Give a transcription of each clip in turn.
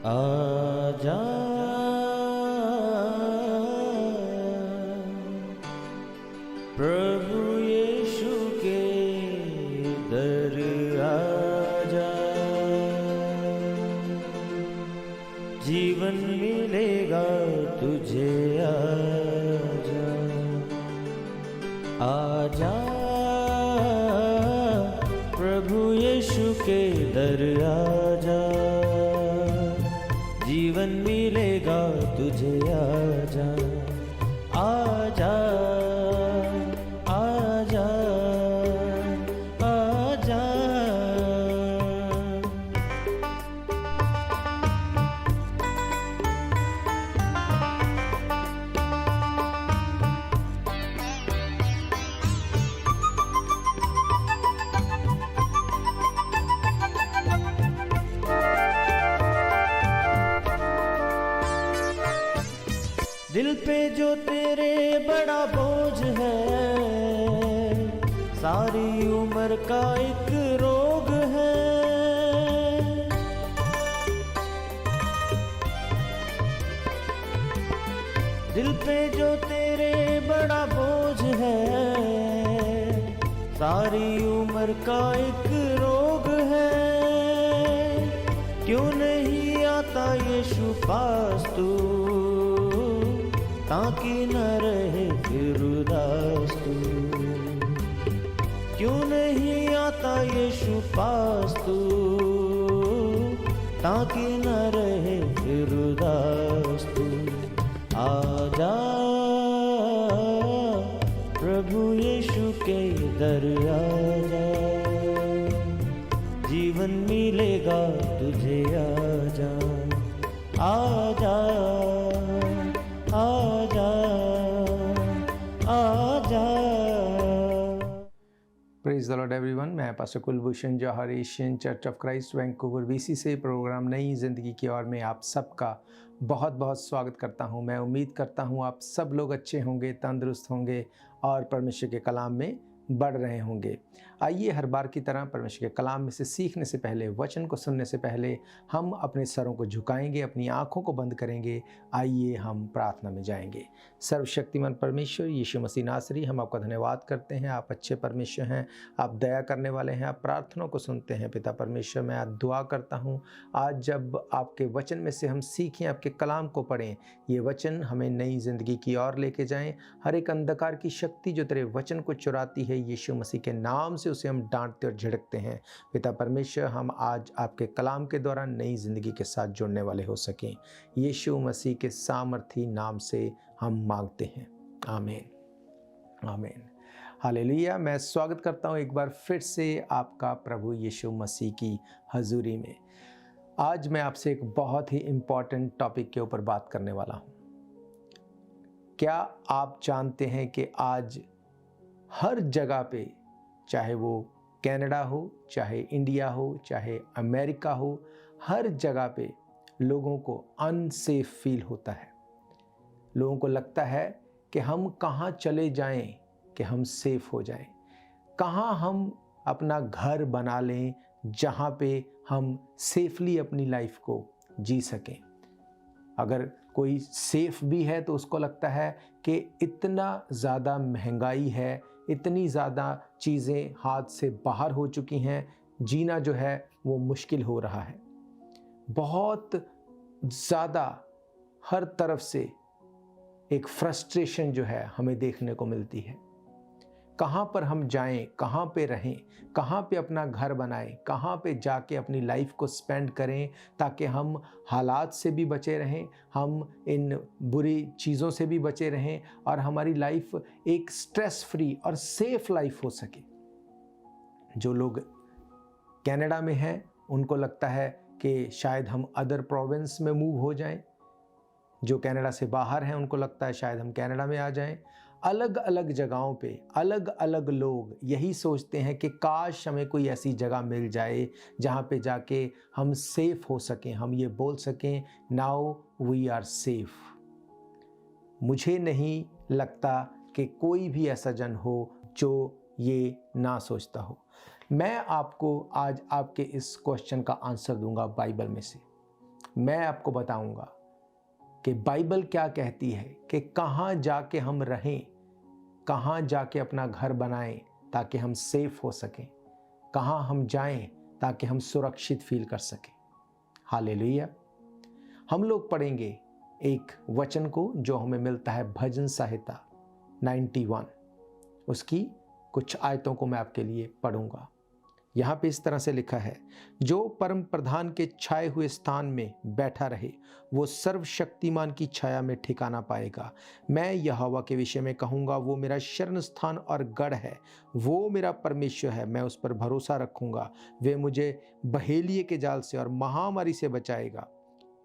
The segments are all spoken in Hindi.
आजा प्रभु यीशु के दर आजा, जीवन मिलेगा तुझे। आजा आजा प्रभु यीशु के दर आजा, जीवन मिलेगा तुझे। आजा आजा आजा आजा। दिल पे जो तेरे बड़ा बोझ है, सारी उम्र का एक रोग है। दिल पे जो तेरे बड़ा बोझ है, सारी उम्र का एक रोग है। क्यों नहीं आता यीशु पास तू, ताकि न रहे फिर उदास तू। क्यों नहीं आता यीशु पास तू, ताकि न रहे फिर उदास तू। आजा प्रभु यीशु के दर आजा, जीवन मिलेगा तुझे। आजा आजा आजा आजा। Praise the Lord everyone. मैं pastor Kulbhushan Johar, Asian Church of Christ Vancouver BC से प्रोग्राम नई ज़िंदगी की ओर में आप सबका बहुत बहुत स्वागत करता हूं। मैं उम्मीद करता हूं आप सब लोग अच्छे होंगे, तंदुरुस्त होंगे और परमेश्वर के कलाम में बढ़ रहे होंगे। आइए हर बार की तरह परमेश्वर के कलाम में से सीखने से पहले, वचन को सुनने से पहले हम अपने सरों को झुकाएंगे, अपनी आंखों को बंद करेंगे। आइए हम प्रार्थना में जाएंगे। सर्वशक्तिमान परमेश्वर यीशु मसीह नासरी, हम आपका धन्यवाद करते हैं। आप अच्छे परमेश्वर हैं, आप दया करने वाले हैं, आप प्रार्थनाओं को सुनते हैं। पिता परमेश्वर, मैं आज दुआ करता हूँ, आज जब आपके वचन में से हम सीखें, आपके कलाम को पढ़ें, ये वचन हमें नई ज़िंदगी की ओर लेके जाएं। हर एक अंधकार की शक्ति जो तेरे वचन को चुराती है, यीशु मसीह के नाम से उसे हम डांटते और झिड़कते हैं। पिता परमेश्वर, हम आज आपके कलाम के द्वारा नई ज़िंदगी के साथ जुड़ने वाले हो सकें। यीशु मसीह के सामर्थी नाम से हम मांगते हैं, आमीन आमीन हालेलुया। मैं स्वागत करता हूँ एक बार फिर से आपका प्रभु यीशु मसीह की हजूरी में। आज मैं आपसे एक बहुत ही इम्पॉर्टेंट टॉपिक के ऊपर बात करने वाला हूँ। क्या आप जानते हैं कि आज हर जगह पे, चाहे वो कनाडा हो, चाहे इंडिया हो, चाहे अमेरिका हो, हर जगह पे लोगों को अनसेफ फील होता है। लोगों को लगता है कि हम कहाँ चले जाएं कि हम सेफ हो जाएं, कहाँ हम अपना घर बना लें जहाँ पे हम सेफली अपनी लाइफ को जी सकें। अगर कोई सेफ भी है तो उसको लगता है कि इतना ज़्यादा महंगाई है, इतनी ज़्यादा चीज़ें हाथ से बाहर हो चुकी हैं, जीना जो है वो मुश्किल हो रहा है। बहुत ज़्यादा हर तरफ से एक फ्रस्ट्रेशन जो है हमें देखने को मिलती है। कहाँ पर हम जाएं, कहाँ पे रहें, कहाँ पे अपना घर बनाएं, कहाँ पे जाके अपनी लाइफ को स्पेंड करें ताकि हम हालात से भी बचे रहें, हम इन बुरी चीज़ों से भी बचे रहें और हमारी लाइफ एक स्ट्रेस फ्री और सेफ लाइफ हो सके। जो लोग कनाडा में हैं उनको लगता है कि शायद हम अदर प्रोविंस में मूव हो जाएं। जो कनाडा से बाहर हैं उनको लगता है शायद हम कनाडा में आ जाएं। अलग अलग जगहों पे अलग अलग लोग यही सोचते हैं कि काश हमें कोई ऐसी जगह मिल जाए जहाँ पे जाके हम सेफ हो सकें, हम ये बोल सकें नाउ वी आर सेफ। मुझे नहीं लगता कि कोई भी ऐसा जन हो जो ये ना सोचता हो। मैं आपको आज आपके इस क्वेश्चन का आंसर दूंगा बाइबल में से। मैं आपको बताऊंगा कि बाइबल क्या कहती है कि कहाँ जाके हम रहें, कहाँ जाके अपना घर बनाएं ताकि हम सेफ हो सकें, कहाँ हम जाएं ताकि हम सुरक्षित फील कर सकें। हालेलुया। हम लोग पढ़ेंगे एक वचन को जो हमें मिलता है भजन संहिता 91, उसकी कुछ आयतों को मैं आपके लिए पढ़ूंगा। यहाँ पे इस तरह से लिखा है, जो परम प्रधान के छाए हुए स्थान में बैठा रहे वो सर्वशक्तिमान की छाया में ठिकाना पाएगा। मैं यहोवा के विषय में कहूँगा, वो मेरा शरण स्थान और गढ़ है, वो मेरा परमेश्वर है, मैं उस पर भरोसा रखूँगा। वे मुझे बहेलिए के जाल से और महामारी से बचाएगा।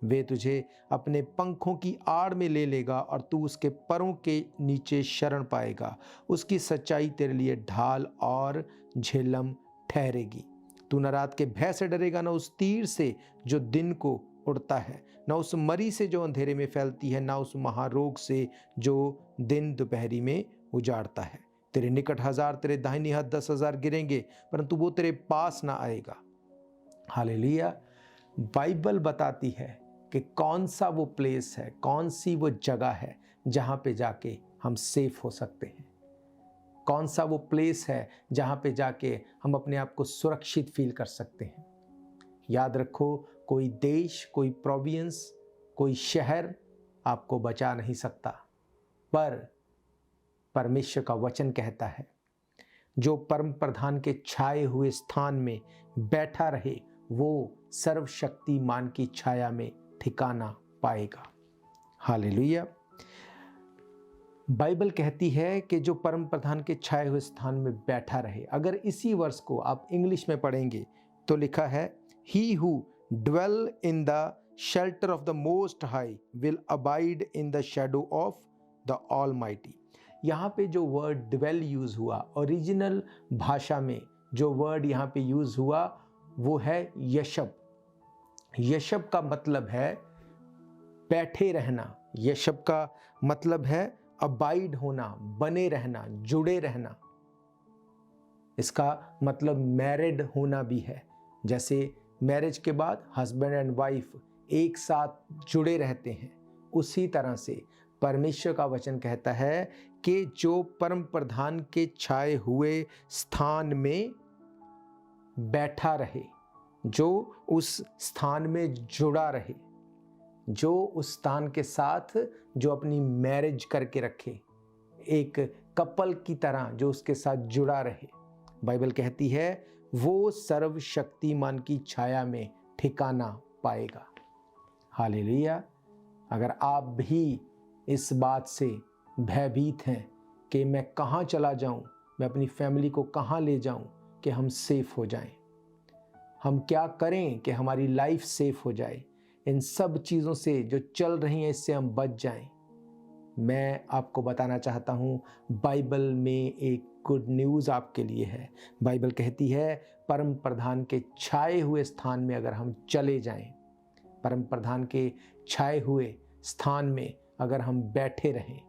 वे तुझे अपने पंखों की आड़ में ले लेगा और तू उसके परों के नीचे शरण पाएगा। उसकी सच्चाई तेरे लिए ढाल और झेलम ठहरेगी। तू न रात के भय से डरेगा, न उस तीर से जो दिन को उड़ता है, न उस मरी से जो अंधेरे में फैलती है, न उस महारोग से जो दिन दोपहरी में उजाड़ता है। तेरे निकट 1000, तेरे दाहिनी हाथ 10,000 गिरेंगे, परंतु वो तेरे पास ना आएगा। हालेलुया। बाइबल बताती है कि कौन सा वो प्लेस है, कौन सी वो जगह है जहाँ पे जाके हम सेफ हो सकते हैं, कौन सा वो प्लेस है जहाँ पे जाके हम अपने आप को सुरक्षित फील कर सकते हैं। याद रखो, कोई देश, कोई प्रोविंस, कोई शहर आपको बचा नहीं सकता, पर परमेश्वर का वचन कहता है, जो परम प्रधान के छाए हुए स्थान में बैठा रहे वो सर्वशक्तिमान की छाया में ठिकाना पाएगा। हालेलुया। बाइबल कहती है कि जो परम प्रधान के छाए हुए स्थान में बैठा रहे। अगर इसी वर्ष को आप इंग्लिश में पढ़ेंगे तो लिखा है, he who dwell in the shelter of the most high will abide in the shadow of the almighty. यहाँ पे जो वर्ड ड्वेल यूज हुआ, ओरिजिनल भाषा में जो वर्ड यहाँ पे यूज हुआ वो है यशब। यशब का मतलब है बैठे रहना, यशब का मतलब है अबाइड होना, बने रहना, जुड़े रहना। इसका मतलब मैरिड होना भी है। जैसे मैरिज के बाद हस्बैंड एंड वाइफ एक साथ जुड़े रहते हैं, उसी तरह से परमेश्वर का वचन कहता है कि जो परम प्रधान के छाए हुए स्थान में बैठा रहे, जो उस स्थान में जुड़ा रहे, जो उस स्थान के साथ जो अपनी मैरिज करके रखे, एक कपल की तरह जो उसके साथ जुड़ा रहे, बाइबल कहती है वो सर्वशक्तिमान की छाया में ठिकाना पाएगा। हालेलुया। अगर आप भी इस बात से भयभीत हैं कि मैं कहाँ चला जाऊं, मैं अपनी फैमिली को कहाँ ले जाऊं कि हम सेफ हो जाएं, हम क्या करें कि हमारी लाइफ सेफ हो जाए, इन सब चीज़ों से जो चल रही हैं इससे हम बच जाएं, मैं आपको बताना चाहता हूँ बाइबल में एक गुड न्यूज़ आपके लिए है। बाइबल कहती है परम प्रधान के छाए हुए स्थान में अगर हम चले जाएं, परम प्रधान के छाए हुए स्थान में अगर हम बैठे रहें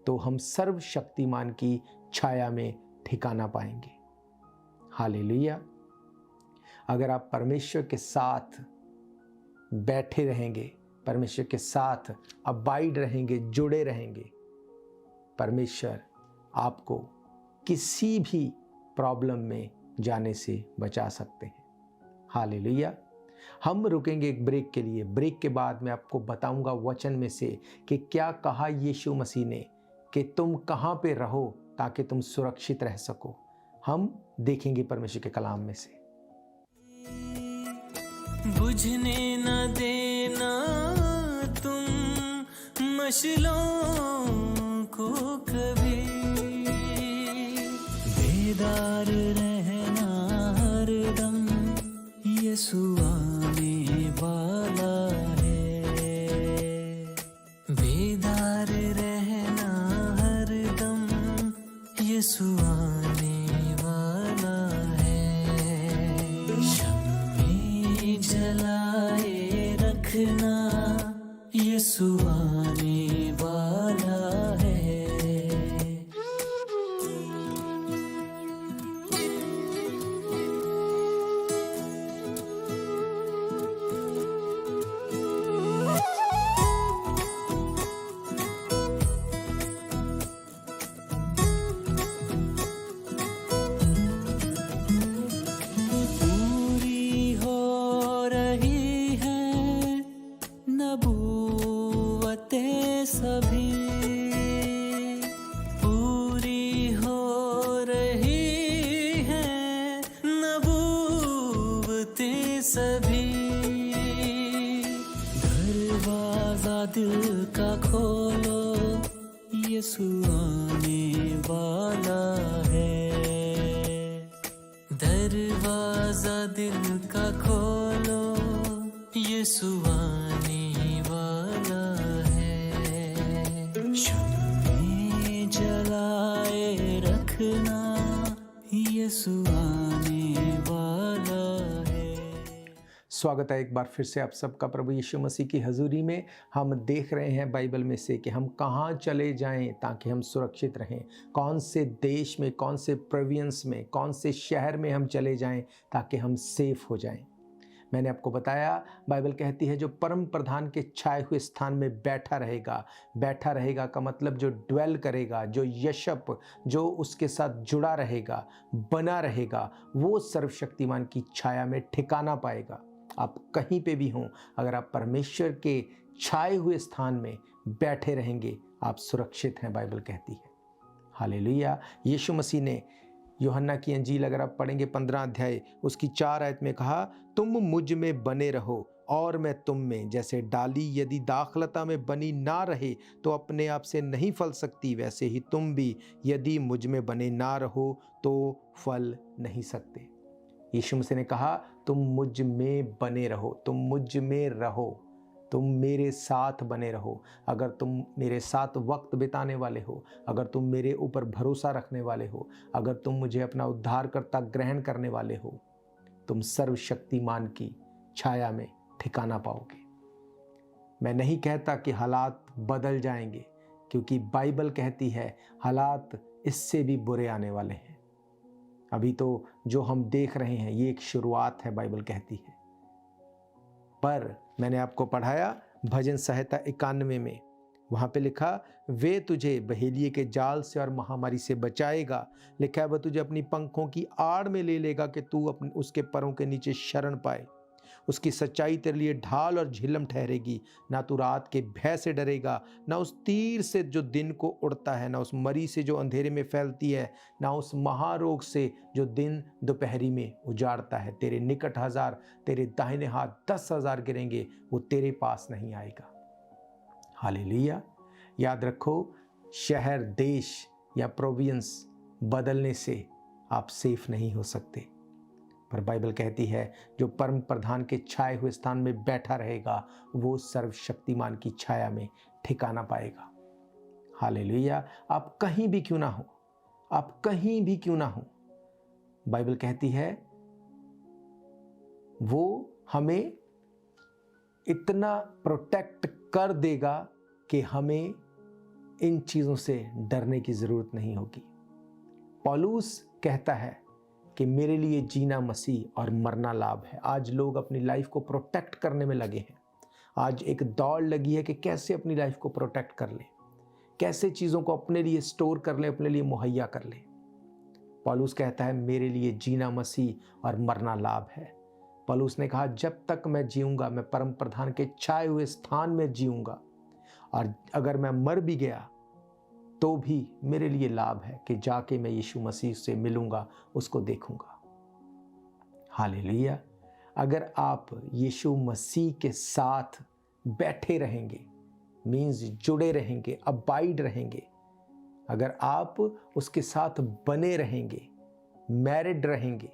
तो हम सर्वशक्तिमान की छाया में ठिकाना पाएंगे। हालेलुया। अगर आप परमेश्वर के साथ बैठे रहेंगे, परमेश्वर के साथ अबाइड रहेंगे, जुड़े रहेंगे, परमेश्वर आपको किसी भी प्रॉब्लम में जाने से बचा सकते हैं। हालेलुया। हम रुकेंगे एक ब्रेक के लिए। ब्रेक के बाद मैं आपको बताऊंगा वचन में से कि क्या कहा यीशु मसीह ने कि तुम कहाँ पे रहो ताकि तुम सुरक्षित रह सको। हम देखेंगे परमेश्वर के कलाम में से। बुझने न देना तुम मशलों को कभी, बेदार रहना हरदम, यीशु आने वाला है। बेदार रहना हरदम, यीशु आने वाला है। शम्मे जलाए रखना, यीशु आने वाला है। सभी पूरी हो रही हैं, नबूवतें सभी। दरवाजा दिल का खोलो, यीशु आने वाला है। दरवाजा दिल का खोलो, यीशु आने वाला है। शम्में जलाए रखना, यीशु आने वाला है। स्वागत है एक बार फिर से आप सबका प्रभु यीशु मसीह की हजूरी में। हम देख रहे हैं बाइबल में से कि हम कहाँ चले जाएं ताकि हम सुरक्षित रहें, कौन से देश में, कौन से प्रोविंस में, कौन से शहर में हम चले जाएं ताकि हम सेफ हो जाएं। मैंने आपको बताया बाइबल कहती है जो परम प्रधान के छाए हुए स्थान में बैठा रहेगा। बैठा रहेगा का मतलब जो ड्वेल करेगा, जो यशप, जो उसके साथ जुड़ा रहेगा, बना रहेगा, वो सर्वशक्तिमान की छाया में ठिकाना पाएगा। आप कहीं पे भी हों, अगर आप परमेश्वर के छाए हुए स्थान में बैठे रहेंगे आप सुरक्षित हैं, बाइबल कहती है। हालेलुया। यीशु मसीह ने यूहन्ना की अंजील अगर आप पढ़ेंगे 15 अध्याय उसकी 4 आयत में कहा, तुम मुझ में बने रहो और मैं तुम में। जैसे डाली यदि दाखलता में बनी ना रहे तो अपने आप से नहीं फल सकती, वैसे ही तुम भी यदि मुझ में बने ना रहो तो फल नहीं सकते। यीशु मसीह ने कहा तुम मुझ में बने रहो, तुम मुझ में रहो, तुम मेरे साथ बने रहो। अगर तुम मेरे साथ वक्त बिताने वाले हो, अगर तुम मेरे ऊपर भरोसा रखने वाले हो, अगर तुम मुझे अपना उद्धारकर्ता ग्रहण करने वाले हो, तुम सर्वशक्तिमान की छाया में ठिकाना पाओगे। मैं नहीं कहता कि हालात बदल जाएंगे, क्योंकि बाइबल कहती है हालात इससे भी बुरे आने वाले हैं। अभी तो जो हम देख रहे हैं ये एक शुरुआत है, बाइबल कहती है। पर मैंने आपको पढ़ाया भजन संहिता 91 में, वहाँ पे लिखा वे तुझे बहेलिए के जाल से और महामारी से बचाएगा। लिखा है वह तुझे अपनी पंखों की आड़ में ले लेगा कि तू अपने उसके पैरों के नीचे शरण पाए। उसकी सच्चाई तेरे लिए ढाल और झिलम ठहरेगी। ना तू रात के भय से डरेगा, ना उस तीर से जो दिन को उड़ता है, ना उस मरी से जो अंधेरे में फैलती है, ना उस महारोग से जो दिन दोपहरी में उजाड़ता है। तेरे निकट 1000, तेरे दाहिने हाथ 10,000 गिरेंगे, वो तेरे पास नहीं आएगा। हालेलुया। याद रखो, शहर, देश या प्रोविंस बदलने से आप सेफ नहीं हो सकते, पर बाइबल कहती है जो परम प्रधान के छाए हुए स्थान में बैठा रहेगा वो सर्वशक्तिमान की छाया में ठिकाना पाएगा। हालेलुया। आप कहीं भी क्यों ना हो, आप कहीं भी क्यों ना हो, बाइबल कहती है वो हमें इतना प्रोटेक्ट कर देगा कि हमें इन चीज़ों से डरने की ज़रूरत नहीं होगी। पौलुस कहता है कि मेरे लिए जीना मसीह और मरना लाभ है। आज लोग अपनी लाइफ को प्रोटेक्ट करने में लगे हैं। आज एक दौड़ लगी है कि कैसे अपनी लाइफ को प्रोटेक्ट कर ले, कैसे चीज़ों को अपने लिए स्टोर कर ले, अपने लिए मुहैया कर ले। पौलुस कहता है मेरे लिए जीना मसीह और मरना लाभ है। पौलुस ने कहा जब तक मैं जीऊंगा मैं परम प्रधान के छाए हुए स्थान में जीऊंगा, और अगर मैं मर भी गया तो भी मेरे लिए लाभ है कि जाके मैं यीशु मसीह से मिलूंगा, उसको देखूंगा। हालेलुया। अगर आप यीशु मसीह के साथ बैठे रहेंगे, मीन्स जुड़े रहेंगे, अबाइड रहेंगे, अगर आप उसके साथ बने रहेंगे, मैरिड रहेंगे,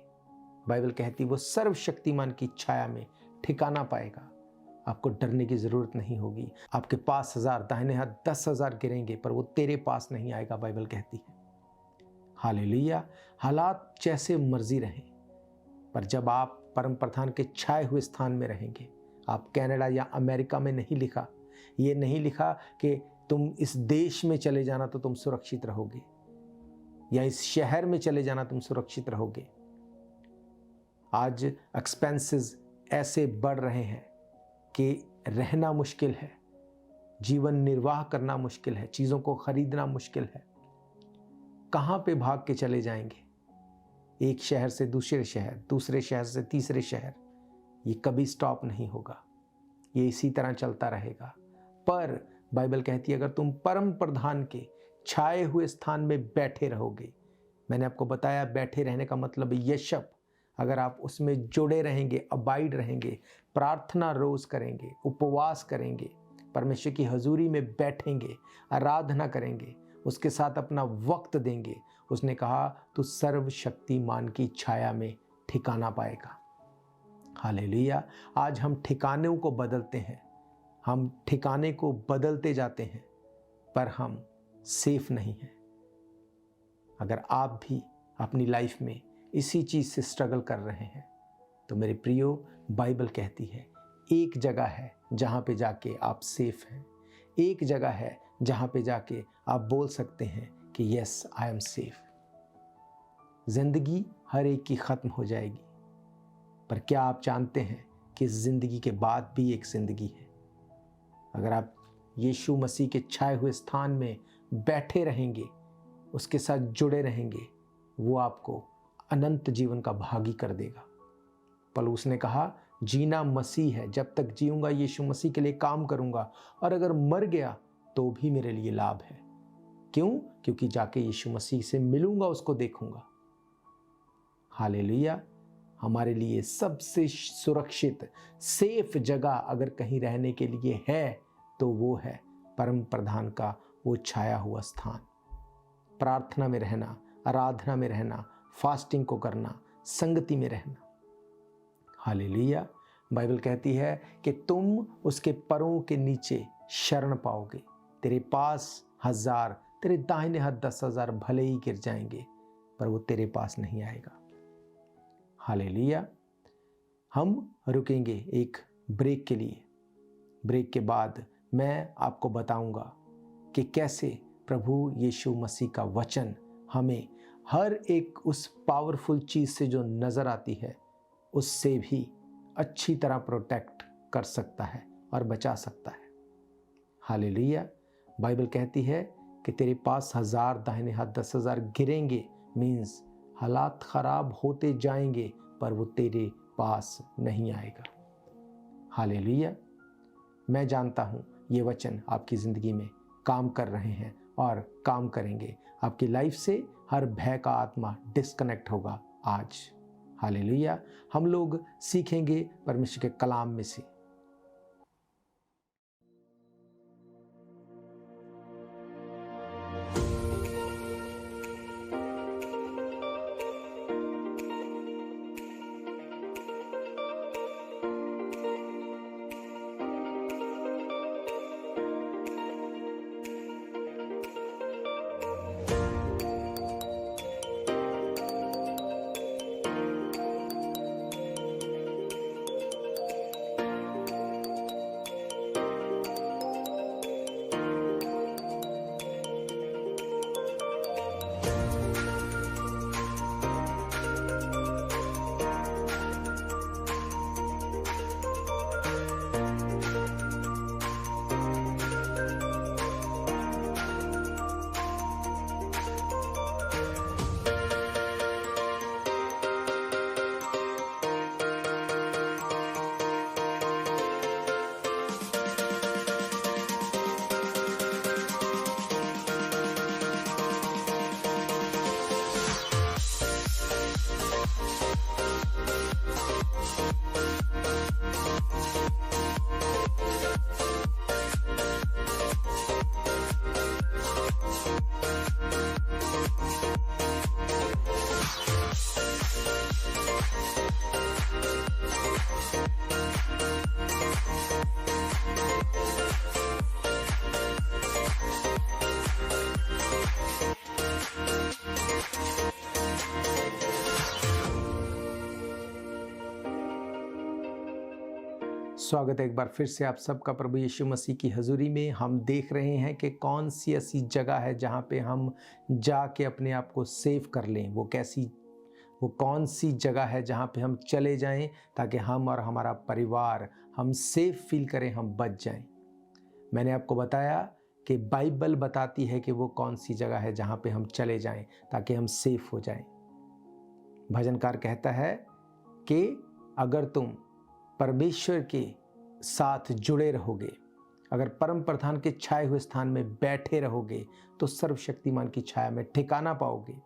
बाइबल कहती है वो सर्वशक्तिमान की छाया में ठिकाना पाएगा। आपको डरने की ज़रूरत नहीं होगी। आपके पास 1000, दाहिने हाथ 10,000 गिरेंगे, पर वो तेरे पास नहीं आएगा, बाइबल कहती है। हालेलुया। हालात जैसे मर्जी रहें, पर जब आप परम प्रधान के छाए हुए स्थान में रहेंगे, आप कनाडा या अमेरिका में नहीं लिखा, ये नहीं लिखा कि तुम इस देश में चले जाना तो तुम सुरक्षित रहोगे, या इस शहर में चले जाना तुम सुरक्षित रहोगे। आज एक्सपेंसेस ऐसे बढ़ रहे हैं कि रहना मुश्किल है, जीवन निर्वाह करना मुश्किल है, चीज़ों को खरीदना मुश्किल है। कहाँ पे भाग के चले जाएंगे? एक शहर से दूसरे शहर, दूसरे शहर से तीसरे शहर, ये कभी स्टॉप नहीं होगा, ये इसी तरह चलता रहेगा। पर बाइबल कहती है अगर तुम परम प्रधान के छाए हुए स्थान में बैठे रहोगे, मैंने आपको बताया बैठे रहने का मतलब यशब, अगर आप उसमें जुड़े रहेंगे, अबाइड रहेंगे, प्रार्थना रोज करेंगे, उपवास करेंगे, परमेश्वर की हजूरी में बैठेंगे, आराधना करेंगे, उसके साथ अपना वक्त देंगे, उसने कहा तू सर्वशक्तिमान की छाया में ठिकाना पाएगा। हालेलुया। आज हम ठिकानों को बदलते हैं, हम ठिकाने को बदलते जाते हैं, पर हम सेफ नहीं हैं। अगर आप भी अपनी लाइफ में इसी चीज़ से स्ट्रगल कर रहे हैं तो मेरे प्रियो, बाइबल कहती है एक जगह है जहाँ पे जाके आप सेफ हैं, एक जगह है जहाँ पे जाके आप बोल सकते हैं कि यस आई एम सेफ। ज़िंदगी हर एक की ख़त्म हो जाएगी, पर क्या आप जानते हैं कि ज़िंदगी के बाद भी एक ज़िंदगी है? अगर आप यीशु मसीह के छाए हुए स्थान में बैठे रहेंगे, उसके साथ जुड़े रहेंगे, वो आपको अनंत जीवन का भागी कर देगा। पौलुस ने कहा जीना मसीह है, जब तक जीऊंगा यीशु मसीह के लिए काम करूंगा, और अगर मर गया तो भी मेरे लिए लाभ है। क्यों? क्योंकि जाके यीशु मसीह से मिलूंगा, उसको देखूंगा। हालेलुया। हमारे लिए सबसे सुरक्षित सेफ जगह अगर कहीं रहने के लिए है तो वो है परम प्रधान का वो छाया हुआ स्थान। प्रार्थना में रहना, आराधना में रहना, फास्टिंग को करना, संगति में रहना। हालेलुया। बाइबल कहती है कि तुम उसके परों के नीचे शरण पाओगे। तेरे पास 1000, तेरे दाहिने हाथ 10,000 भले ही गिर जाएंगे, पर वो तेरे पास नहीं आएगा। हालेलुया। हम रुकेंगे एक ब्रेक के लिए। ब्रेक के बाद मैं आपको बताऊंगा कि कैसे प्रभु यीशु मसीह का वचन हमें हर एक उस पावरफुल चीज़ से जो नज़र आती है उससे भी अच्छी तरह प्रोटेक्ट कर सकता है और बचा सकता है। हालेलुया। बाइबल कहती है कि तेरे पास 1000 दाहिने हाथ 10,000 गिरेंगे, मीन्स हालात ख़राब होते जाएंगे, पर वो तेरे पास नहीं आएगा। हालेलुया। मैं जानता हूँ ये वचन आपकी ज़िंदगी में काम कर रहे हैं और काम करेंगे। आपकी लाइफ से हर भय का आत्मा डिस्कनेक्ट होगा आज। हालेलुया। हम लोग सीखेंगे परमेश्वर के कलाम में से। स्वागत है एक बार फिर से आप सबका प्रभु यीशु मसीह की हजूरी में। हम देख रहे हैं कि कौन सी ऐसी जगह है जहाँ पे हम जाके अपने आप को सेव कर लें। वो कौन सी जगह है जहाँ पे हम चले जाएं ताकि हम और हमारा परिवार हम सेफ फील करें, हम बच जाएं। मैंने आपको बताया कि बाइबल बताती है कि वो कौन सी जगह है जहाँ पे हम चले जाएं ताकि हम सेफ हो जाएं। भजनकार कहता है कि अगर तुम परमेश्वर के साथ जुड़े रहोगे, अगर परम प्रधान के छाए हुए स्थान में बैठे रहोगे तो सर्वशक्तिमान की छाया में ठिकाना पाओगे।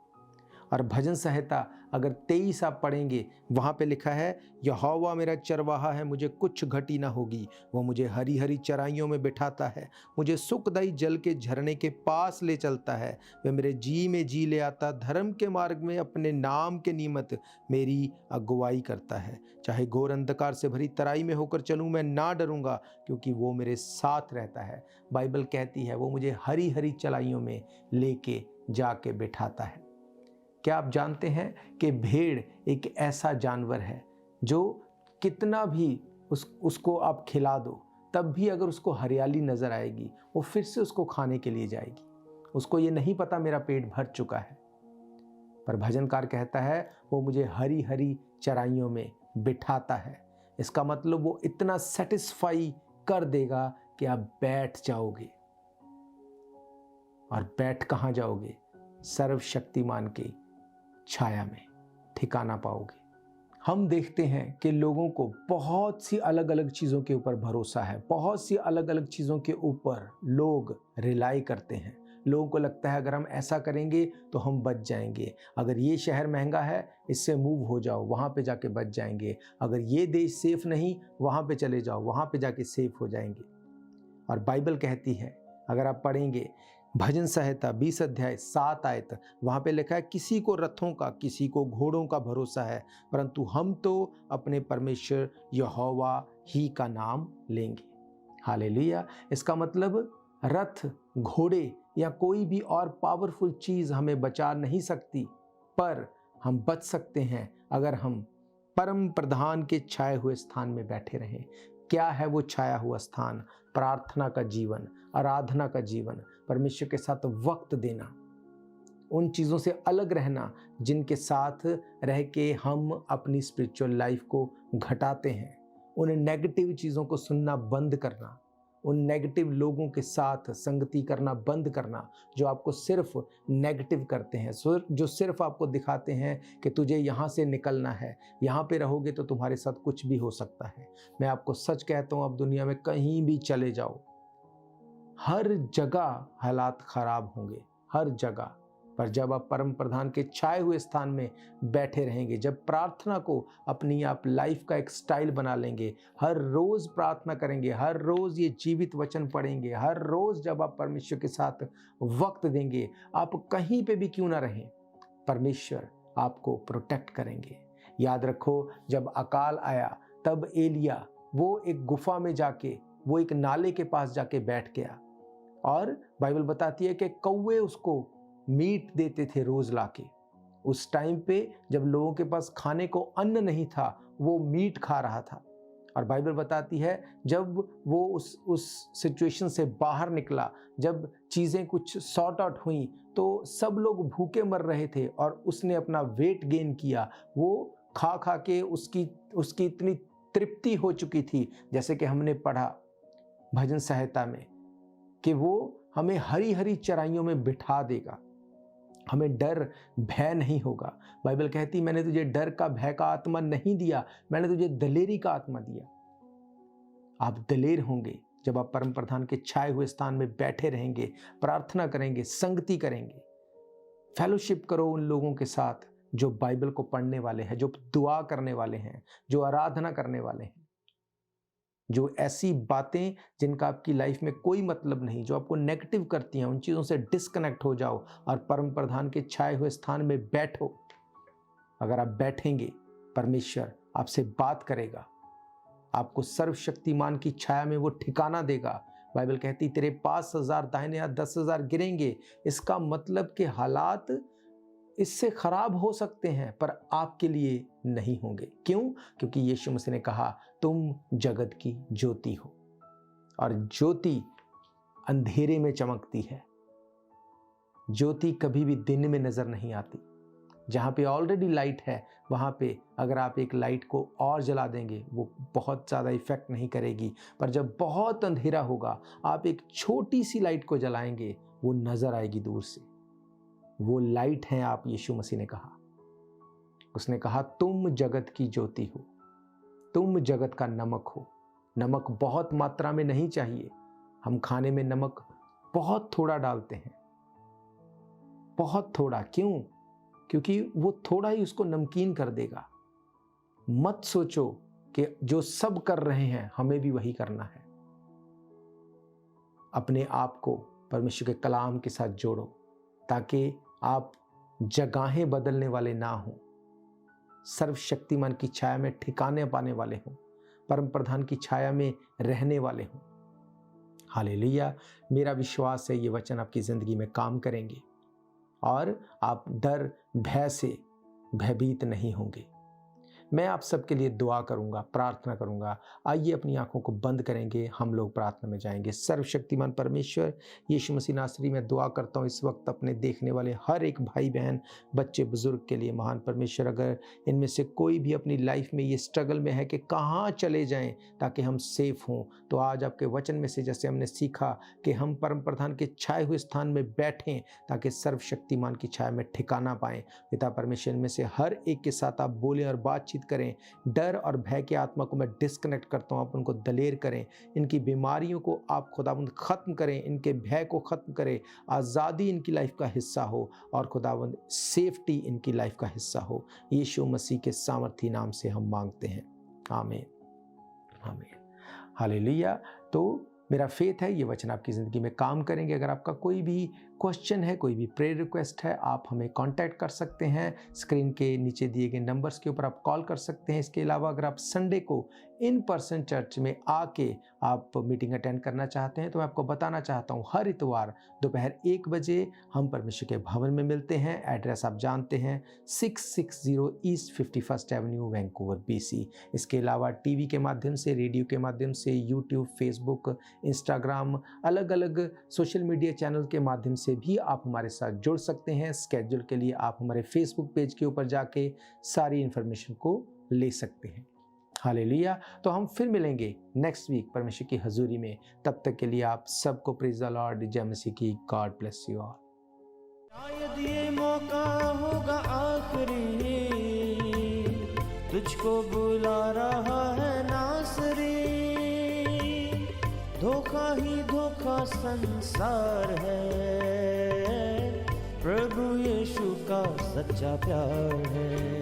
और भजन संहिता अगर 23 आप पढ़ेंगे, वहाँ पे लिखा है, यहोवा मेरा चरवाहा है, मुझे कुछ घटी ना होगी। वो मुझे हरी हरी चराइयों में बिठाता है, मुझे सुखदायी जल के झरने के पास ले चलता है। वह मेरे जी में जी ले आता, धर्म के मार्ग में अपने नाम के निमित्त मेरी अगुवाई करता है। चाहे घोर अंधकार से भरी तराई में होकर चलूँ, मैं ना डरूंगा, क्योंकि वो मेरे साथ रहता है। बाइबल कहती है वो मुझे हरी हरी चराइयों में लेके जाके बिठाता है। क्या आप जानते हैं कि भेड़ एक ऐसा जानवर है जो कितना भी उसको आप खिला दो, तब भी अगर उसको हरियाली नज़र आएगी वो फिर से उसको खाने के लिए जाएगी। उसको ये नहीं पता मेरा पेट भर चुका है। पर भजनकार कहता है वो मुझे हरी हरी चराइयों में बिठाता है। इसका मतलब वो इतना सेटिस्फाई कर देगा कि आप बैठ जाओगे। और बैठ कहाँ जाओगे? सर्वशक्तिमान की छाया में ठिकाना पाओगे। हम देखते हैं कि लोगों को बहुत सी अलग अलग चीज़ों के ऊपर भरोसा है, बहुत सी अलग अलग चीज़ों के ऊपर लोग रिलाई करते हैं। लोगों को लगता है अगर हम ऐसा करेंगे तो हम बच जाएंगे, अगर ये शहर महंगा है इससे मूव हो जाओ, वहाँ पे जाके बच जाएंगे, अगर ये देश सेफ नहीं वहाँ पे चले जाओ, वहाँ पे जाके सेफ हो जाएंगे। और बाइबल कहती है, अगर आप पढ़ेंगे भजन संहिता 20 अध्याय 7 आयत, वहाँ पे लिखा है, किसी को रथों का किसी को घोड़ों का भरोसा है, परंतु हम तो अपने परमेश्वर यहोवा ही का नाम लेंगे। हालेलुया। इसका मतलब रथ, घोड़े या कोई भी और पावरफुल चीज़ हमें बचा नहीं सकती, पर हम बच सकते हैं अगर हम परम प्रधान के छाए हुए स्थान में बैठे रहें। क्या है वो छाया हुआ स्थान? प्रार्थना का जीवन, आराधना का जीवन, परमेश्वर के साथ वक्त देना, उन चीज़ों से अलग रहना जिनके साथ रह के हम अपनी स्पिरिचुअल लाइफ को घटाते हैं। उन नेगेटिव चीज़ों को सुनना बंद करना, उन नेगेटिव लोगों के साथ संगति करना बंद करना जो आपको सिर्फ नेगेटिव करते हैं, जो सिर्फ आपको दिखाते हैं कि तुझे यहाँ से निकलना है, यहाँ पे रहोगे तो तुम्हारे साथ कुछ भी हो सकता है। मैं आपको सच कहता हूँ, आप दुनिया में कहीं भी चले जाओ, हर जगह हालात खराब होंगे, हर जगह। पर जब आप परम प्रधान के छाए हुए स्थान में बैठे रहेंगे, जब प्रार्थना को अपनी आप लाइफ का एक स्टाइल बना लेंगे, हर रोज़ प्रार्थना करेंगे, हर रोज़ ये जीवित वचन पढ़ेंगे, हर रोज़ जब आप परमेश्वर के साथ वक्त देंगे, आप कहीं पे भी क्यों ना रहें, परमेश्वर आपको प्रोटेक्ट करेंगे। याद रखो, जब अकाल आया तब एलिया वो एक गुफा में जाके, वो एक नाले के पास जाके बैठ गया, और बाइबल बताती है कि कौवे उसको मीट देते थे रोज लाके। उस टाइम पे जब लोगों के पास खाने को अन्न नहीं था, वो मीट खा रहा था। और बाइबल बताती है जब वो उस सिचुएशन से बाहर निकला, जब चीज़ें कुछ सॉर्ट आउट हुई, तो सब लोग भूखे मर रहे थे और उसने अपना वेट गेन किया। वो खा खा के उसकी इतनी तृप्ति हो चुकी थी, जैसे कि हमने पढ़ा भजन संहिता में, कि वो हमें हरी हरी चराइयों में बिठा देगा, हमें डर भय नहीं होगा। बाइबल कहती, मैंने तुझे डर का भय का आत्मा नहीं दिया, मैंने तुझे दलेरी का आत्मा दिया। आप दलेर होंगे जब आप परम प्रधान के छाए हुए स्थान में बैठे रहेंगे, प्रार्थना करेंगे, संगति करेंगे, फेलोशिप करो उन लोगों के साथ जो बाइबल को पढ़ने वाले हैं, जो दुआ करने वाले हैं, जो आराधना करने वाले हैं, जो ऐसी बातें जिनका आपकी लाइफ में कोई मतलब नहीं, जो आपको नेगेटिव करती हैं, उन चीज़ों से डिस्कनेक्ट हो जाओ और परम प्रधान के छाए हुए स्थान में बैठो। अगर आप बैठेंगे, परमेश्वर आपसे बात करेगा, आपको सर्वशक्तिमान की छाया में वो ठिकाना देगा। बाइबल कहती, तेरे 5,000 दाहिने हाथ 10,000 गिरेंगे। इसका मतलब कि हालात इससे खराब हो सकते हैं पर आपके लिए नहीं होंगे। क्यों? क्योंकि यीशु मसीह ने कहा, तुम जगत की ज्योति हो, और ज्योति अंधेरे में चमकती है। ज्योति कभी भी दिन में नजर नहीं आती। जहाँ पे ऑलरेडी लाइट है, वहाँ पे अगर आप एक लाइट को और जला देंगे, वो बहुत ज़्यादा इफेक्ट नहीं करेगी। पर जब बहुत अंधेरा होगा, आप एक छोटी सी लाइट को जलाएंगे, वो नजर आएगी दूर से। वो लाइट हैं आप, यीशु मसीह ने कहा। उसने कहा, तुम जगत की ज्योति हो, तुम जगत का नमक हो। नमक बहुत मात्रा में नहीं चाहिए, हम खाने में नमक बहुत थोड़ा डालते हैं, बहुत थोड़ा। क्यों? क्योंकि वो थोड़ा ही उसको नमकीन कर देगा। मत सोचो कि जो सब कर रहे हैं हमें भी वही करना है। अपने आप को परमेश्वर के कलाम के साथ जोड़ो ताकि आप जगहें बदलने वाले ना हों, सर्वशक्तिमान की छाया में ठिकाने पाने वाले हों, परम प्रधान की छाया में रहने वाले हों। हालेलुया। मेरा विश्वास है ये वचन आपकी ज़िंदगी में काम करेंगे और आप डर भय से भयभीत नहीं होंगे। मैं आप सबके लिए दुआ करूंगा, प्रार्थना करूंगा। आइए अपनी आंखों को बंद करेंगे, हम लोग प्रार्थना में जाएंगे। सर्वशक्तिमान परमेश्वर यीशु मसीह नासरी में दुआ करता हूं इस वक्त अपने देखने वाले हर एक भाई बहन, बच्चे बुजुर्ग के लिए। महान परमेश्वर, अगर इनमें से कोई भी अपनी लाइफ में ये स्ट्रगल में है कि कहाँ चले जाएं ताकि हम सेफ हों, तो आज आपके वचन में से जैसे हमने सीखा कि हम परम प्रधान के छाए हुए स्थान में बैठें ताकि सर्वशक्तिमान की छाया में ठिकाना पाएं। पिता परमेश्वर, में से हर एक के साथ आप बोलें और बातचीत करें। डर और भय की आत्मा को मैं डिस्कनेक्ट करता हूं, आप उनको दलेर करें। इनकी बीमारियों को आप खुदावंद खत्म करें, इनके भय को खत्म करें। आज़ादी इनकी लाइफ का हिस्सा हो और खुदावंद सेफ्टी इनकी लाइफ का हिस्सा हो। यीशु मसीह के सामर्थी नाम से हम मांगते हैं, आमीन, आमीन, हालेलुया। तो मेरा फेथ है ये वचन आपकी ज़िंदगी में काम करेंगे। अगर आपका कोई भी क्वेश्चन है, कोई भी प्रेयर रिक्वेस्ट है, आप हमें कांटेक्ट कर सकते हैं। स्क्रीन के नीचे दिए गए नंबर्स के ऊपर आप कॉल कर सकते हैं। इसके अलावा अगर आप संडे को इन पर्सन चर्च में आके आप मीटिंग अटेंड करना चाहते हैं तो मैं आपको बताना चाहता हूँ, हर इतवार दोपहर 1 बजे हम परमेश्वर के भवन में मिलते हैं। एड्रेस आप जानते हैं, 660 east 51st Avenue, Vancouver, BC। इसके अलावा टीवी के माध्यम से, रेडियो के माध्यम से, यूट्यूब, फेसबुक, इंस्टाग्राम, अलग अलग सोशल मीडिया चैनल के माध्यम से भी आप हमारे साथ जुड़ सकते हैं। स्केड्यूल के लिए आप हमारे फेसबुक पेज के ऊपर जाके सारी इन्फॉर्मेशन को ले सकते हैं। हालेलुया। तो हम फिर मिलेंगे नेक्स्ट वीक परमेश्वर की हजूरी में। तब तक के लिए आप सबको प्रेज द लॉर्ड, जय मसीह की। God bless you all. शायद ये मौका होगा आखिरी, तुझको बुला रहा है नासरी। धोखा ही धोखा संसार है, प्रभु यीशु का सच्चा प्यार है।